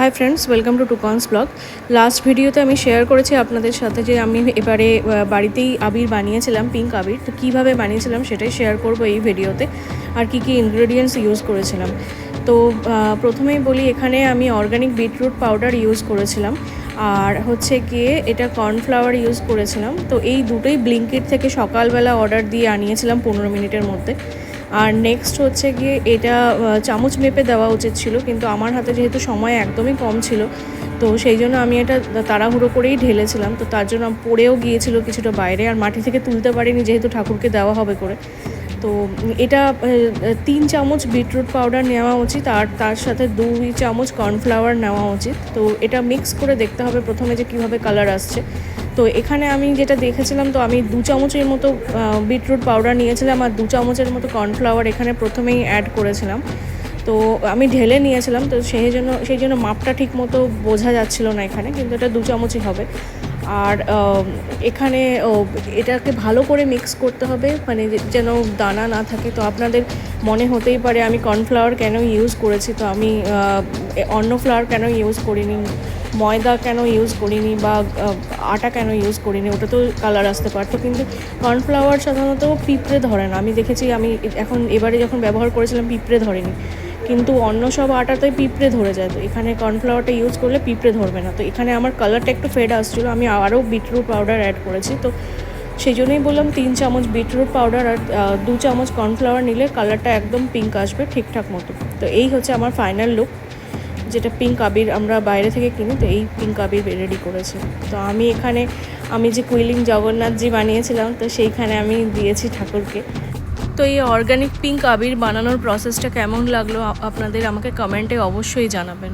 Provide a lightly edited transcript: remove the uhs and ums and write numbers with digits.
High friends, welcome to টুকনস blog. Last ভিডিওতে আমি শেয়ার করেছি আপনাদের সাথে যে আমি এবারে বাড়িতেই আবির বানিয়েছিলাম, পিঙ্ক আবির। তো কীভাবে বানিয়েছিলাম সেটাই শেয়ার করব এই ভিডিওতে, আর কী কী ইনগ্রেডিয়েন্টস ইউজ করেছিলাম। তো প্রথমেই বলি, এখানে আমি অর্গানিক বিটরুট পাউডার ইউজ করেছিলাম, আর হচ্ছে গিয়ে এটা কর্নফ্লাওয়ার ইউজ করেছিলাম। তো এই দুটোই ব্লিঙ্কিট থেকে সকালবেলা অর্ডার দিয়ে আনিয়েছিলাম 15 মিনিটের মধ্যে। আর নেক্সট হচ্ছে গিয়ে এটা চামচ মেপে দেওয়া উচিত ছিল, কিন্তু আমার হাতে যেহেতু সময় একদমই কম ছিল, তো সেই জন্য আমি এটা তাড়াহুড়ো করেই ঢেলেছিলাম। তো তার জন্য পড়েও গিয়েছিল কিছুটা বাইরে, আর মাটি থেকে তুলতে পারিনি যেহেতু ঠাকুরকে দেওয়া হবে করে। তো এটা 3 চামচ বিটরুট পাউডার নেওয়া উচিত, আর তার সাথে 2 চামচ কর্নফ্লাওয়ার নেওয়া উচিত। তো এটা মিক্স করে দেখতে হবে প্রথমে যে কীভাবে কালার আসছে। তো এখানে আমি যেটা দেখেছিলাম, তো আমি 2 চামচের মতো বিটরুট পাউডার নিয়েছিলাম, আর 2 চামচের মতো কর্নফ্লাওয়ার এখানে প্রথমেই অ্যাড করেছিলাম। তো আমি ঢেলে নিয়েছিলাম, তো সেই জন্য মাপটা ঠিক মতো বোঝা যাচ্ছিল না এখানে, কিন্তু এটা 2 চামচই হবে। আর এখানে এটাকে ভালো করে মিক্স করতে হবে, মানে যেন দানা না থাকে। তো আপনাদের মনে হতেই পারে আমি কর্নফ্লাওয়ার কেন ইউজ করেছি, তো আমি অন্য ফ্লাওয়ার কেন ইউজ করিনি, ময়দা কেন ইউজ করিনি, বা আটা কেন ইউজ করিনি, ওটা তো কালার আসতে পারতো। কিন্তু কর্নফ্লাওয়ার সাধারণত পিঁপড়ে ধরে না, আমি দেখেছি। আমি এবারে যখন ব্যবহার করেছিলাম পিঁপড়ে ধরেনি, কিন্তু অন্য সব আটাতেই পিঁপড়ে ধরে যায়। তো এখানে কর্নফ্লাওয়ারটা ইউজ করলে পিঁপড়ে ধরবে না। তো এখানে আমার কালারটা একটু ফেড আসছিলো, আমি আরও বিটরুট পাউডার অ্যাড করেছি। তো সেই জন্যই বললাম 3 চামচ বিটরুট পাউডার আর 2 চামচ কর্নফ্লাওয়ার নিলে কালারটা একদম পিঙ্ক আসবে ঠিকঠাক মতো। তো এই হচ্ছে আমার ফাইনাল লুক, যেটা পিঙ্ক আবির আমরা বাইরে থেকে কিনি। তো এই পিঙ্ক আবির রেডি করেছি। তো আমি যে কুইলিং জগন্নাথজি বানিয়েছিলাম, তো সেইখানে আমি দিয়েছি ঠাকুরকে। তো এই অর্গানিক পিঙ্ক আবির বানানোর প্রসেসটা কেমন লাগলো আপনাদের আমাকে কমেন্টে অবশ্যই জানাবেন।